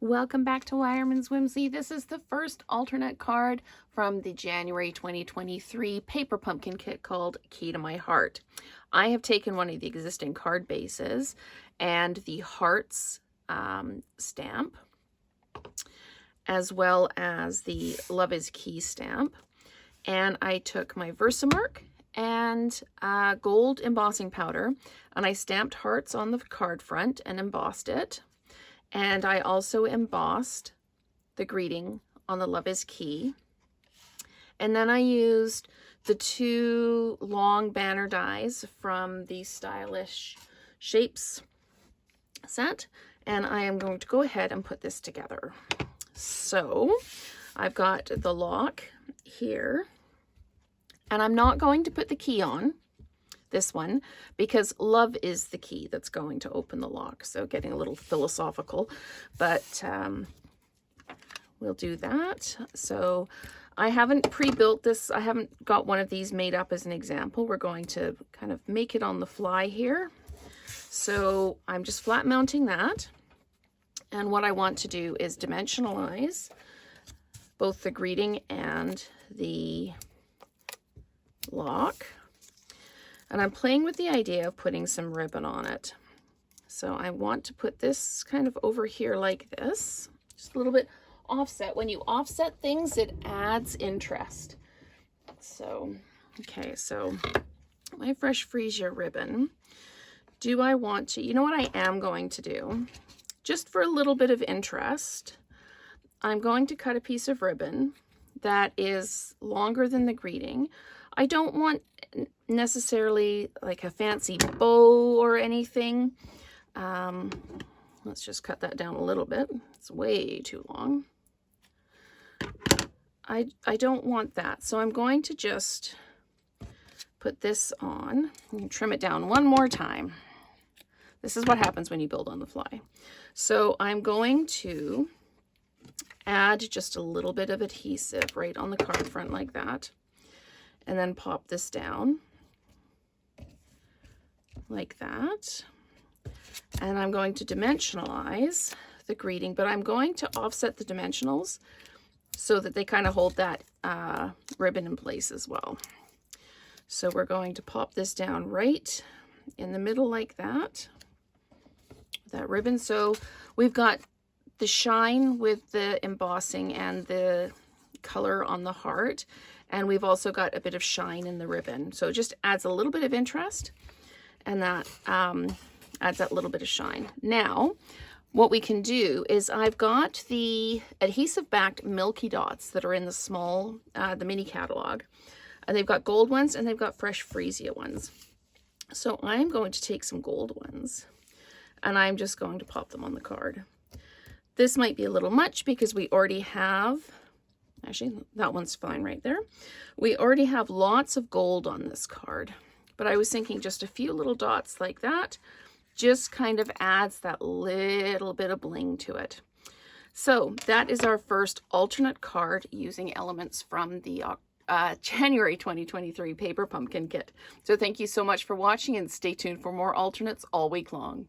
Welcome back to Wireman's Whimsy. This is the first alternate card from the January 2023 paper pumpkin kit called Key to My Heart. I have taken one of the existing card bases and the hearts stamp, as well as the Love is Key stamp, and I took my Versamark and gold embossing powder, and I stamped hearts on the card front and embossed it. And I also embossed the greeting on the Love is Key. And then I used the two long banner dies from the Stylish Shapes set. And I am going to go ahead and put this together. So I've got the lock here. And I'm not going to put the key on this one because love is the key that's going to open the lock. So getting a little philosophical, but we'll do that. So I haven't pre-built this. I haven't got one of these made up as an example. We're going to kind of make it on the fly here. So I'm just flat mounting that. And what I want to do is dimensionalize both the greeting and the lock. And I'm playing with the idea of putting some ribbon on it. So I want to put this kind of over here like this, just a little bit offset. When you offset things, it adds interest. So, okay, so my Fresh Freesia ribbon. Do I want to, you know what I am going to do? Just for a little bit of interest, I'm going to cut a piece of ribbon that is longer than the greeting. I don't want necessarily like a fancy bow or anything. Let's just cut that down a little bit. It's way too long. I don't want that. So I'm going to just put this on and trim it down one more time. This is what happens when you build on the fly. So I'm going to add just a little bit of adhesive right on the card front like that. And then pop this down like that. And I'm going to dimensionalize the greeting, but I'm going to offset the dimensionals so that they kind of hold that ribbon in place as well. So we're going to pop this down right in the middle like that, that ribbon. So we've got the shine with the embossing and the color on the heart. And we've also got a bit of shine in the ribbon. So it just adds a little bit of interest, and that adds that little bit of shine. Now, what we can do is I've got the adhesive backed Milky Dots that are in the small, the mini catalog. And they've got gold ones and they've got Fresh Freesia ones. So I'm going to take some gold ones and I'm just going to pop them on the card. This might be a little much because we already have, actually, that one's fine right there. We already have lots of gold on this card, but I was thinking just a few little dots like that just kind of adds that little bit of bling to it. So that is our first alternate card using elements from the January 2023 paper pumpkin kit. So thank you so much for watching and stay tuned for more alternates all week long.